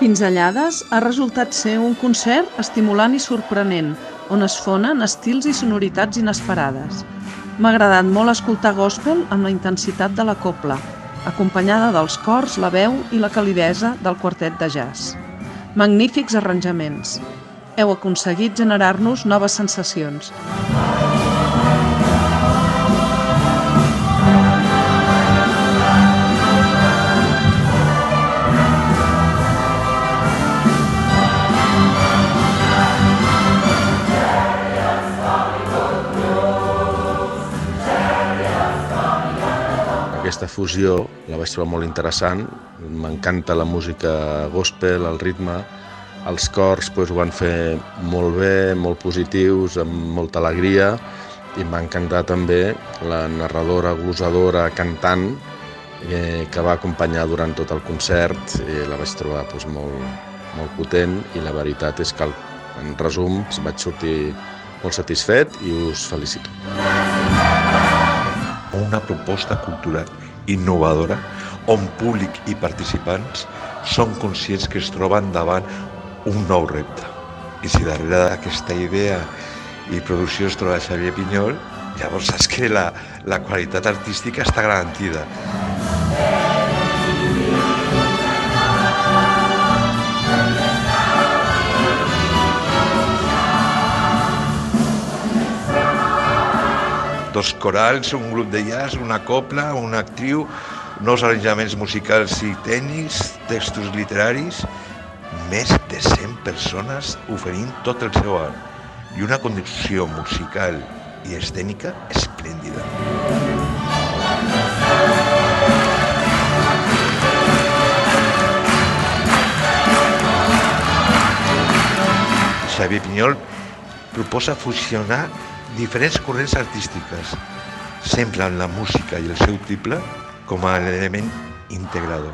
Pinzellades ha resultat ser un concert estimulant i sorprenent, on es fonen estils i sonoritats inesperades. M'ha agradat molt escoltar gospel amb la intensitat de la cobla, acompanyada dels cors, la veu i la calidesa del quartet de jazz. Magnífics arranjaments. Heu aconseguit generar-nos noves sensacions. Aquesta fusió la vaig trobar molt interessant, m'encanta la música gospel, el ritme, els cors ho van fer molt bé, molt positius, amb molta alegria, i m'ha encantat també la narradora, glosadora, cantant, que va acompanyar durant tot el concert, i la vaig trobar molt potent, i la veritat és que, en resum, vaig sortir molt satisfet i us felicito. Una proposta cultural innovadora on públic i participants són conscients que es troben davant un nou repte. I si darrere d'aquesta idea i producció es troba Xavier Pinyol, llavors saps que la qualitat artística està garantida. Dos corals, un grup de jazz, una cobla, una actriu, nous arranjaments musicals i tècnics, textos literaris, més de 100 persones oferint tot el seu art i una condició musical i escènica esplèndida. Xavier Pinyol proposa fusionar diferents corrents artístiques, sempre amb la música i el seu triple com a element integrador.